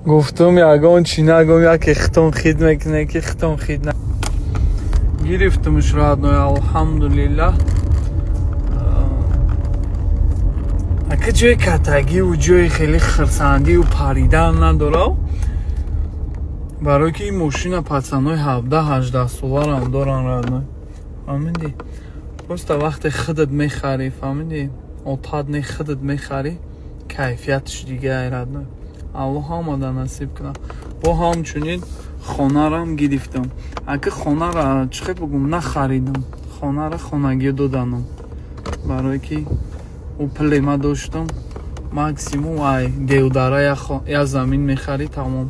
گفتم یگان چی نگم یک اختم خید میکنه که اختم خید نه گرفتمش رادنوی الحمدلله اگه جای کتگی و جای خیلی خرسندی و پریدن نداره برای که این ماشین پسنوی 17-18 سالار هم دارن رادنوی فهمیدی؟ پس تا وقت خودت میخری فهمیدی؟ اتحاد خودت میخری کیفیتش دیگه ایرادنوی الله همه نصیب کنه با همچنین خانه را هم گرفتم اگه خانه را چخه بگم نخریدم خانه را خانگی دادنم برای که او پلیمه داشتم مکسیموم ای گوداره یا زمین میخری تمام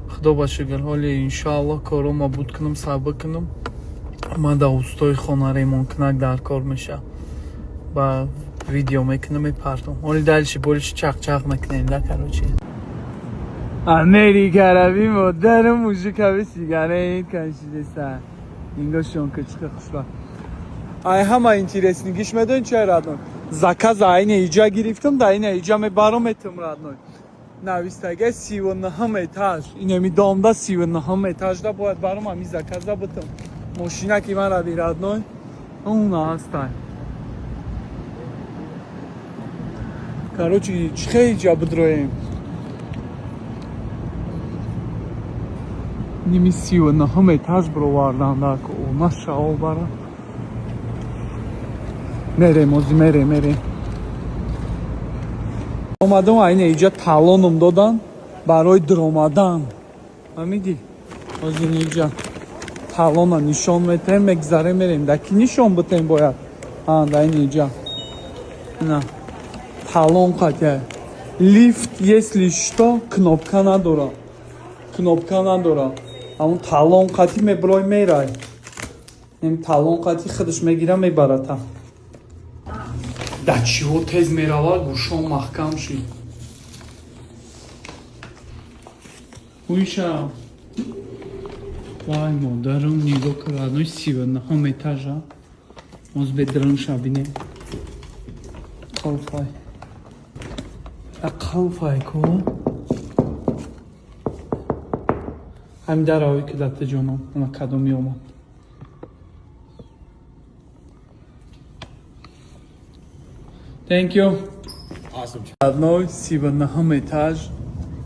خدا با شکر حالی انشاءالله کارو ما بود کنم صبر کنم ما در اوستای خانه ریمون کنک در کار میشه با ویدیو میکنم میپردم حالی دلشی بولشی چق چق میکنیم در کاروچی امریکا روی مدر موشک همی سیگاره این کنشیده سر اینگاه شونکه چقه خوشبه ای همه اینترسنگیش میدون چه رادنوی زکاز این ایجا گرفتم در این ایجا میبارم ایتم رادنوی نویستگه 39 ایتاج این می دامده 39 ایتاج دا باید برام همی زکاز دا بتم ماشینه که من روی رادنوی اون هستای کاروچی چخه ایجا بدرویم نیمی 39 ایتاج برو واردن دا که اونا شاو برا میره موزی میره اومدم این ایجا تالونم دادن برای درآمدن فهمیدی از این ایجا تالون نشان میتیم مگذره میریم دکی نشان بتیم باید در این ایجا نه талон қате лифт если что кнопка надора амун талон қати меброй мерай ин талон қати худаш мегира мебарата да чиҳо тез мерава гӯшон маҳкам ши уиша вай модарам нигоҳ кардanoи 39 этажа моз бедран шабине қалфай қалфай ко ҳамин дараҳое ки датта ҷонам ана кадом меомад thank you адной 39 этаж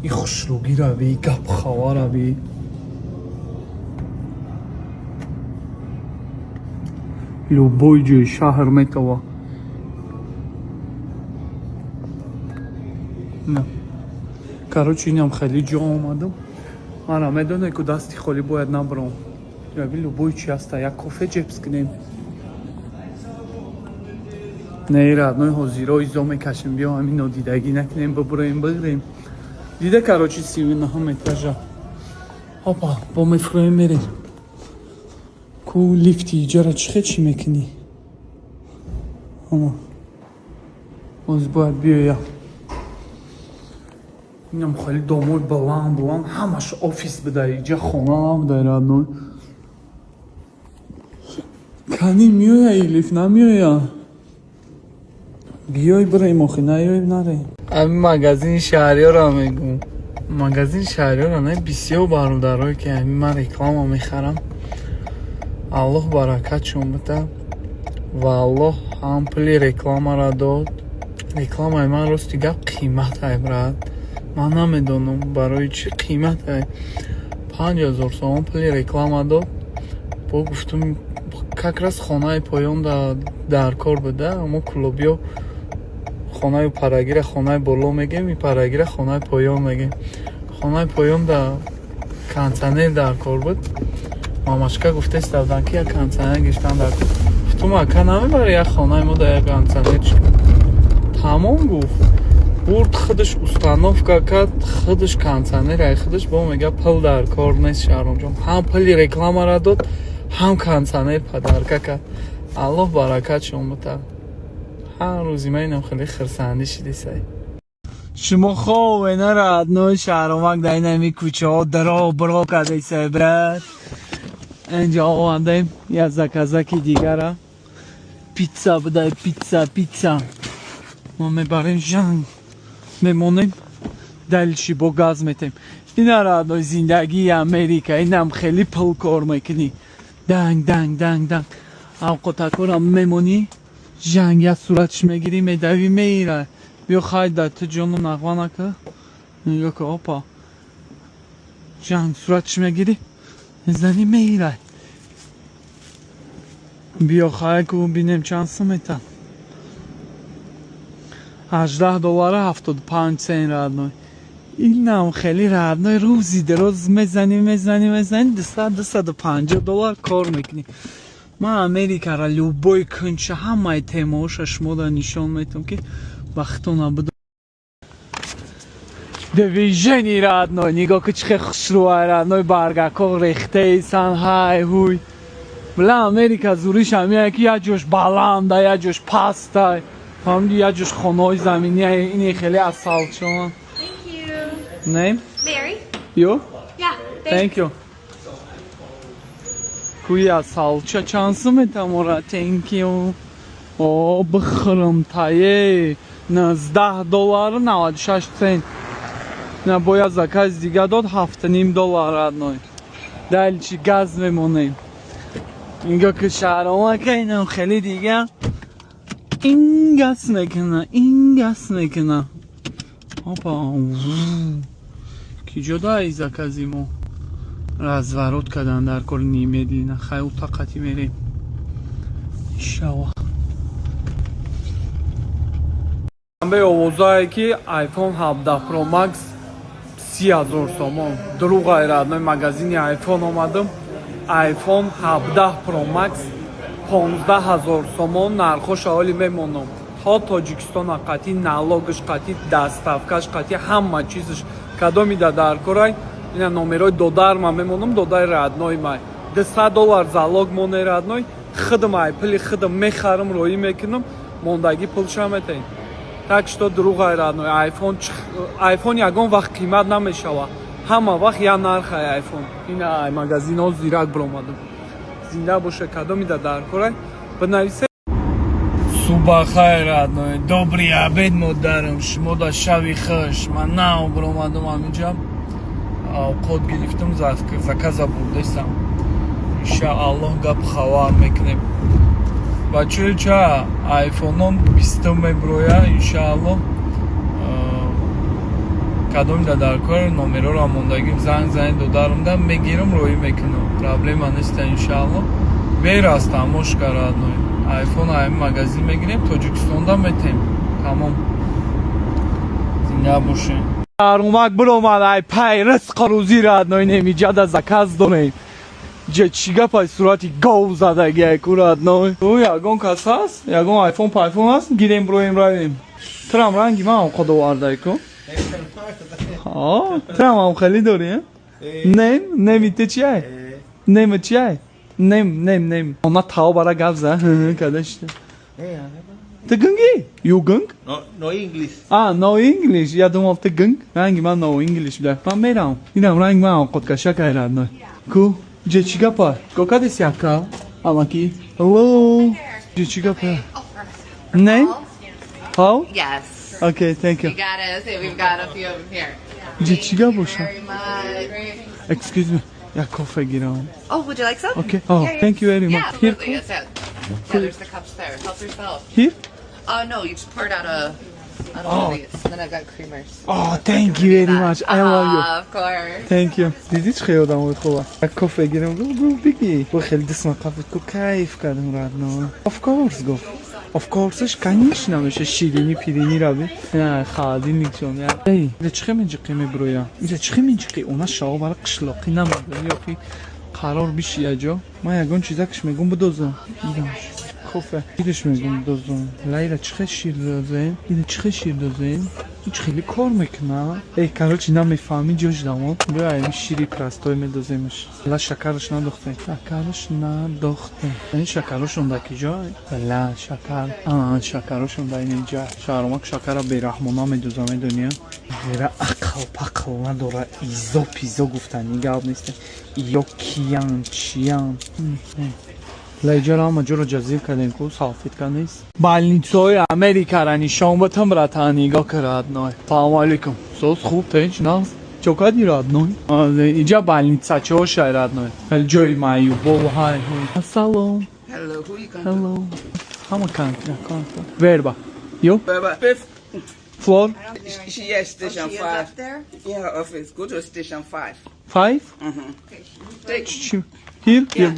и хушругӣ равӣ гапхава равӣ любой ҷои шаҳр метава نه короче инам хеле ҷо омадам мана медоне ку дасти холӣ бояд набарам яби любой чи аста як кофе ҷебс кунем не радной ҳозиро изо мекашем биё ҳамин нодидагӣ накунем бибурем бигирем дида короче 39 этажа опа бо мефроем мерем ку лифти иҷара чихе чӣ мекунӣ боз бояд биёям инам хеле домои баланд ҳамаш офис буда иҷа хона набуда радной кани меоя и лифт намеоя биёй бирем охи наёй нарем ҳамин магазини шаҳриёро мегӯм магазини шаҳриёро не бисёр бародарое ки ҳамин ман реклама мехарам аллоҳ баракатшон буда ва аллоҳ ҳам пули рекламаро дод рекламаи ман рости гап қиматае брат ман намедонам барои чӣ қиматае 5000 сомон пули реклама дод бо гуфтум как раз хонаи поён дар кор буда аммо клубиё хонаи парагира хонаи боло мегем и парагира хонаи поён мегем хонаи поён да кондиционер дар кор буд мамашка гуфта иставдан ки як кондиционер гирифтан дар кор гуфтум ака намебари як хонаи мо да як кондиционер тамом гуфт бурд худаш установка кард худаш кондиционери худаш бо мега пул дар кор нест шаҳромҷон ҳам пули рекламаро дод ҳам кондиционер падарка кард аллоҳ баракатшон бута ҳар рӯзи менам хеле хирсандӣ шидисай шумо ховена радной шаҳромак дар инами кӯчаҳо даро биро кардисай брат инҷо омадаем як заказаки дигара питса будай питса мо мебарем жанг мемонем دل چی با گاز میتیم اینا را دو زندگی امریکا اینم خیلی پل کار میکنی دنگ دنگ دنگ دنگ اوقات کنم میمونی جنگ یا صورتش میگیری میدوی میره بیا خواهد داد تو جانو نقوه نکه نگاه که آپا جنگ صورتش میگیری زنی میره بیا خواهد که بینیم چند سمیتن $18 75 سنت رادنوی این هم خیلی رادنوی روزی دراز میزنی $250 کار میکنی من امریکا را любой کنچه همه تیماشش مودا نشان میتونم که وقتو نبود دویژنی رادنوی نگاه که چه خوشروه رادنوی برگاکا ریخته ایسان های هوی بلا امریکا زوریش همیه که یه جوش بلنده یه جوش پسته فهمیدی یه جوش خونه‌های زمینی اینی خیلی اصال شما Thank you. Name? Mary? You? Yeah. Thank you. کویا salça şansım tamora thank you. O bıxırım tayı. $19 96 cent. Na boya zakaz دیگه داد $7.5 одной. Дальше газ میمونیم. اینجا که شهرام که اینم خیلی دیگه این گس میکنه هاپا کی جدا زکازیمو разворот کردن در کل نیمه دینا خیلی طاقتی میریم شوا به اوضاعی که آیفون 17 پرو مکس 30,000 سومون دروغ ایرادنوی مگزینی آیفون اومدم آیفون 17 پرو مکس 15,000 сомон нархош ҳоли мемонам ҳо тоҷикистона қатӣ налогаш қатӣ дастафкаш қатӣ ҳама чизаш кадомида дар корай ина номерои додарма мемонам додари радной май $200 залог моне радной хидмай пили хидм мехарам роӣ мекунам мондагӣ пулша метаин так что друғай радной айфон ягон вақт қимат намешава ҳама вақт я нархай айфон ина магазинҳо зирак биромадам زنده باشه کدامیده در کارای بنویسه صبح خیر ادنای добрый обед مادرم شما دا شوی خوش من نه برآمدم همینجا اوقات گرفتم заказ بردستم انشاءالله گپ خبر میکنیم بچه چه آیفونم 20 میبرویا انشاءالله کدامیده در کار نمره رو موندگیم زنگ دادم دم میگیرم روی میکنم проблема نیست انشاءالله ویراست تماش کردنوی آیفون های مگزین میگیریم توجیکستان میتیم تمام زنده باشه اومد برامد ای پای رزق روزی رادنوی نمیجد از زکاز دونیم جه چیگه پای صورتی گو زده گه کورادنوی او یگون کس هست یگون آیفون پایفون هست گیریم برویم رویم ترم رنگی من هم خدا وارده کن ترم هم خیلی داری نمیته چیه نیم چیه نیم ona tau bara gavza kadashte te gungi you gung No English. no English ya думал te gung rangi man no English da man meram inam rangi man qod ka shaka ila no ku je chiga pa ko kade siaka amaki hello je chiga pa name how Yes. okay thank you You gotta say we've got a few of them here. je chiga bosha Very much. excuse me ya coffee giram Oh, would you like some? okay oh thank you very much Yeah, here absolutely. Yes, yeah, there's the cups there. Help yourself. here No, you just pour it out of one of these. And then I've got creamers. oh thank you very much I love you Of course. Thank you. دیدی چه خیلی آدم خوبه. کافه گیرم گفت بگی. با خیلی دست مقابل کو کیف کردم رادنا. Of course گفت. Of courseش کنیش نمیشه شیرینی پیرینی را بی. نه خالی نیکشون یا. ای. چه منجی قیمه برویا. اینجا چه منجی قی اونا شاو برای قشلاقی نمیده یا کی قرار بیشی اجا. ما یگان چیزاکش میگم بدوزم. میگمش. کافه. دیدش میگم بدوزم. لیلا چه شیر دازیم؟ این چه شیر دازیم؟ هیچ خیلی کار میکنه ای کارچ نمیفهمی جوش دامو بیا این شیری پرستوی میدازیمش لا شکرش نداخته این شکرش اونده کی جای لا شکر شکرش اونده اینجا شهرمک شکر بیرحمانا میدوزم دنیا غیر عقل پقل نداره ایزو پیزو گفتنی گاب نیست یا کیان چیان Лейджера маҷуро ҷазир кардем ку салфетка нест. Больницаи Америка нишон батам братан нигоҳ кар родной. Салому алейкум. Сос хуб тинч нас. Чё кади родной? Инҷа больница чошай родной. Хел ҷои маъюбо ҳай. Ассалом. Hello, who you come Hello. Ҳама кантина. Верба. Ё? Fifth. Floor? She at station 5. Yeah, her office. Go to station 5. 5? Take, Here? Here.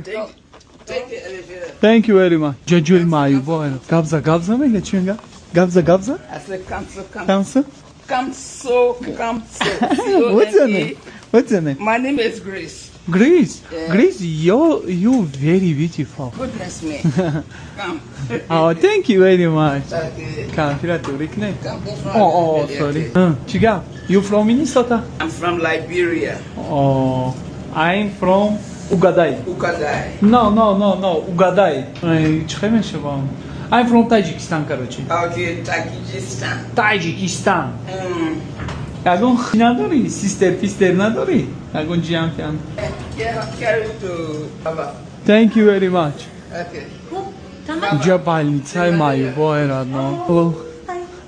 take the elevator. Thank you very much. Ҷои маъюбо. Габза мега чӣ мега? Габза? I said, come so, come. Камса? Come so, come so. What's your name? What's your name? My name is Grace. Grace. Yeah. Grace, you very beautiful. Goodness me. Come. Oh, thank you very much. Okay. Kafira turikne. Come in front. Oh, Yeah, sorry. okay. Chiga, you from Minnesota? I'm from Liberia. Oh, I'm from Ugadai. Ukadai. No, Ugadai. Чхеме шабам. I'm from Tajikistan, короче. Okay, Tajikistan. Tajikistan. Ягон надори, sister надори. Ягон ҷиям фиам. Yeah, carry to Baba. Thank you very much. Okay. Ҷа больницаи маъюбое родно. Hello.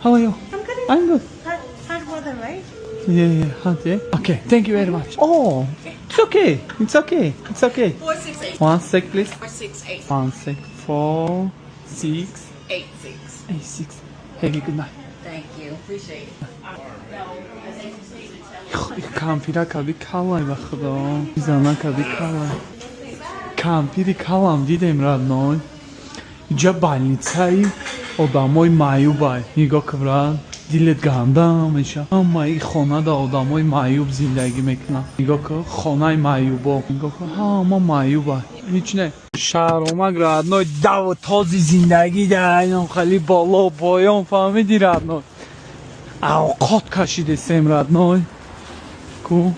How are you? I'm good. I'm good. Hot weather, right? Yeah. Okay, thank you very much. Oh, it's okay. It's okay. 468. One sec, please. 468. One sec. 4, 6, 86. 8, 6. Have a good night. Thank you. Appreciate it. Кампира каби калай ба худо. Зана каби калай. Кампири калам дидем родной. Иҷа больницаи одамои маъюбай. Нигоҳ каврад. Дилет ганда меша. Ҳамаи хонада одамои маъюб зиндагӣ мекунанд. Нигоҳ кун хонаи маъюбо. Нигоҳ кун ҳама маъюбай. ҳеҷ не. Шаҳромак родной даву този зиндагӣ дар айнон хали боло поён фаҳмиди родной. Авқот кашидесем родной. Cool.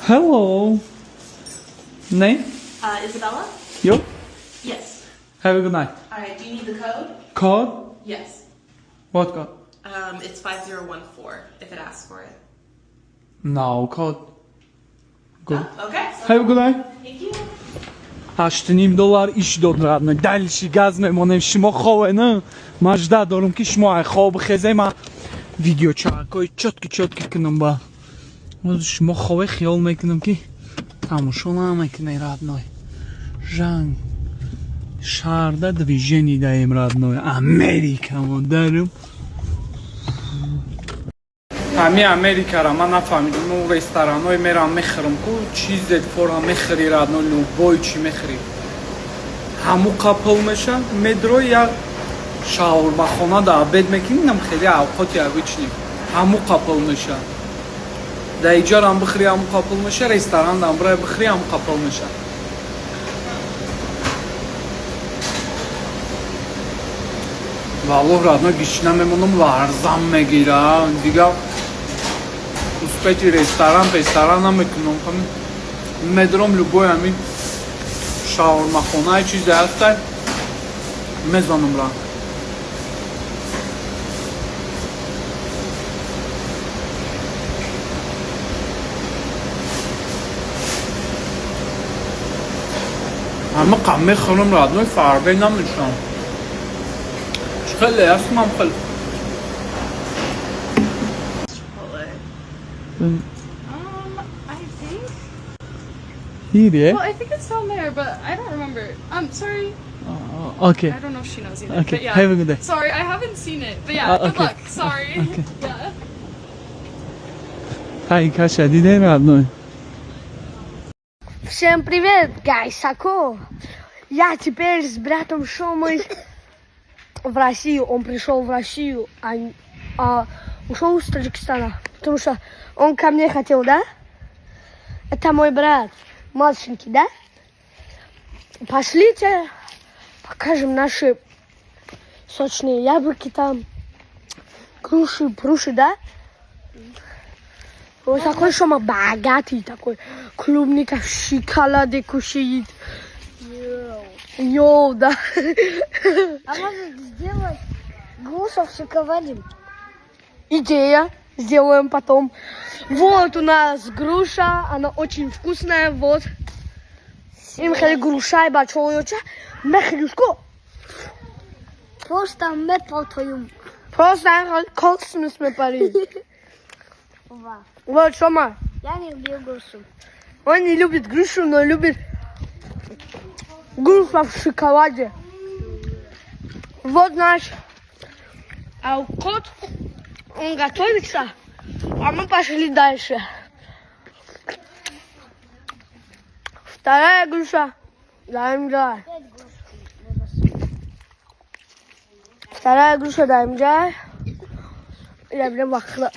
Hello. Name? Isabella? You? Yes. Have a good night. All right. Do you need the code? Code? Yes. What code? It's 5014 if it asks for it. No code. Good. Okay. Have a good night. Thank you. $8.5 иш дод радной. Далиши газ мемонем шумо хове не? Ман жда дорам ки шумо ай хоб хезе ма видеочакои чотки кунам ба. Шумо хове хиёл мекунам ки тамошо намекунем радной. Жанг шаҳрда движение даем родной. Америка мо дарим. Ҳами Америкара ман нафаҳмидам. Ну ресторанои мерам мехӯрам ку чиз детфора мехӯри родной. Любой чи мехӯри. Ҳаму қапл меша. Метро як шаурмахона да обед мекунем. Нам хеле авқоти обычный. Ҳаму қапл меша. Да иҷорам бихӯри ҳаму қапл меша. Ресторандам бирай бихӯри ҳаму қапл меша. Валлоҳ родной гишна мемонам ларзам мегирам. Дига успети ресторан намекунам. Медром любой ҳамин шаурмахонаи чизе ҳастай мезанам ра. ҳама қам мехӯрам родной фарқе намешам. خلي اسمع مخل I think. Here, yeah? Well, I think it's down there, but I don't remember. I'm sorry. Okay. I don't know if she knows either. Okay. But yeah. Have a good day. Sorry, I haven't seen it. But yeah, good okay. luck. Sorry. Okay. Yeah. Хайка шадиде родной. Всем привет, гайсако! Я теперь с братом Шомой в Россию. Он пришел в Россию, а ушел из Таджикистана, потому что он ко мне хотел, да? Это мой брат, младшенький, да? Пошлите, покажем наши сочные яблоки там, груши, пруши, да? Он такой Шома богатый, такой клубника в шоколаде кушает. Йоу, да. А может сделать грушу в шоколаде? Идея. Сделаем потом. Вот у нас груша. Она очень вкусная. Вот. Им хели грушай бачоёча. Мехлюшко. Просто мы по твоему. Просто космос мы пари. Ва. Вот Шома. Я не люблю грушу. Он не любит грушу, но любит грушу в шоколаде. Вот наш кот, он готовится, а мы пошли дальше. Вторая груша. Даем чай. Вторая груша даем чай. Я прям вахла.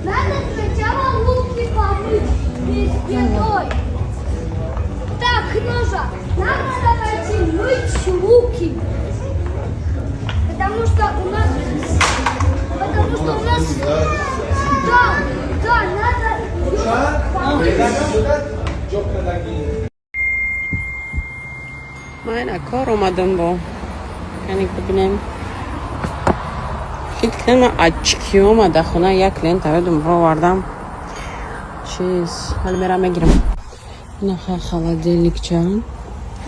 Надо сначала луки помыть перед едой. Так, Ножа, нам надо пойти мыть луки. Потому что у нас... Да, надо... من کار اومدم با یعنی ببینیم این کلیم اچکی اومده خونه یک کلیم تایدم رو وردم چیز حالا میرم میگیرم این холодильник чан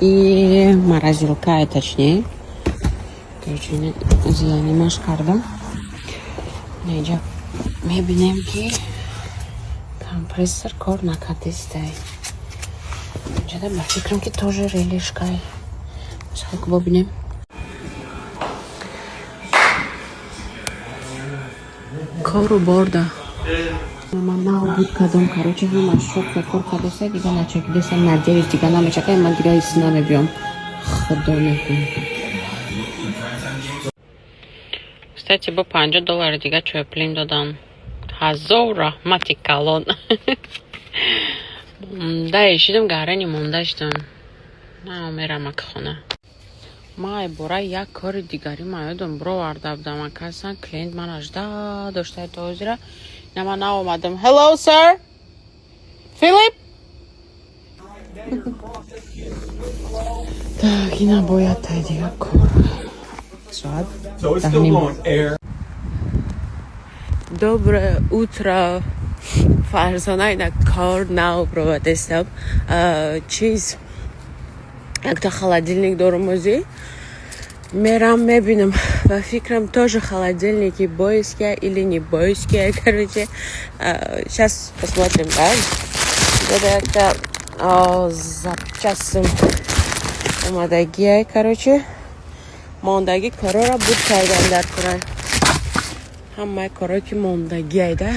и морозилка точнее короче зеленимаш кардам اینجا میبینیم که компрессор کار نکردسته اینجا با فکرم که тоже ریلیشکای сколько бобнем. Кору борда. Мама убит кадом, короче, мама шок кор кадоса, дига начекдеса, надеюсь, дига намечакай, ма дига из намебьем. Ходонекун. Кстати, бо $50 дига чоплим додан. Хазор рахмати калон. Да, ешидам гарани мондаштам. На мерам акхона. май бора як кори дигари маёдам бро вардабдам акасан клиент ман ажда дошта то озира нама наомадам hello sir Philip так ина бояд тай дига кор соат доброе утро фарзона ина кор наопроводестам чиз як-то холодильник дормози мерам мебинам ва фикрам тоже холодильники бойские или не бойские короче сейчас посмотрим да это як-то запчастым омадагия короче мондаги корора буд кардан дар курай ҳамаи коро ки мондагия да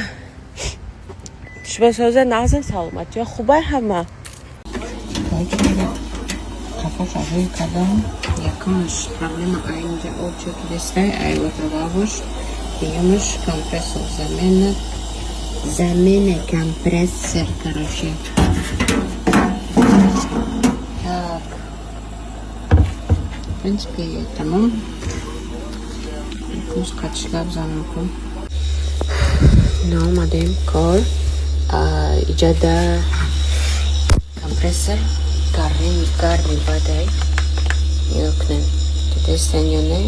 шубасоза нағзин саломати хубай ҳама Шафои кадом якамш проблема айнҷа обчо ки дестай айвотровавош диgamаш компрессор замена компрессор короче так в принципе тамом кус качлаб замакун наомадем кор иҷода компрессор гарми бадай ёкнем тестенёне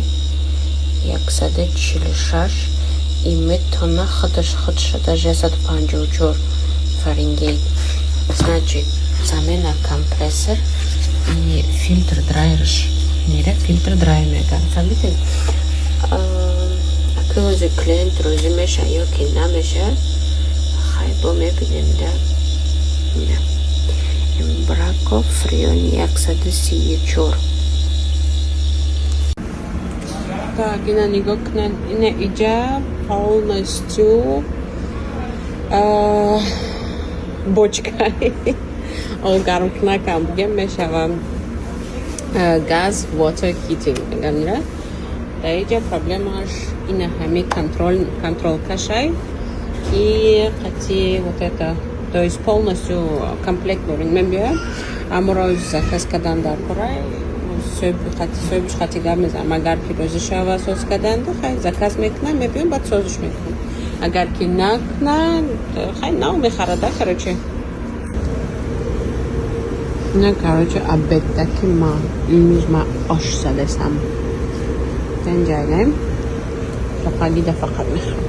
146 и метона хадаш 654 Фаренгейт значит замена компрессор и фильтр драйерш нере фильтр драй меган фамилия акълзи клиент рози меша ёки намеша хай бо мебинем да Брако фриони 134. Так, ина нигокнен ина иджа полностью бочка. Олгармкна камбге мешавам газ water heating. Гамира. Да иджа проблемаш ина хами контрол кашай и хати вот это то есть полностью комплект мебиа амроз заказ кадан дар курай сӯбиш хати гамезам агар ки рӯзи шава соз кадан хай заказ мекунам мебиём баъд созиш мекунам агар ки накунам хай нав мехарада короче на короче обедда ки ма имрӯз ма ош задестам танҷайлем фақагида фақат мехорам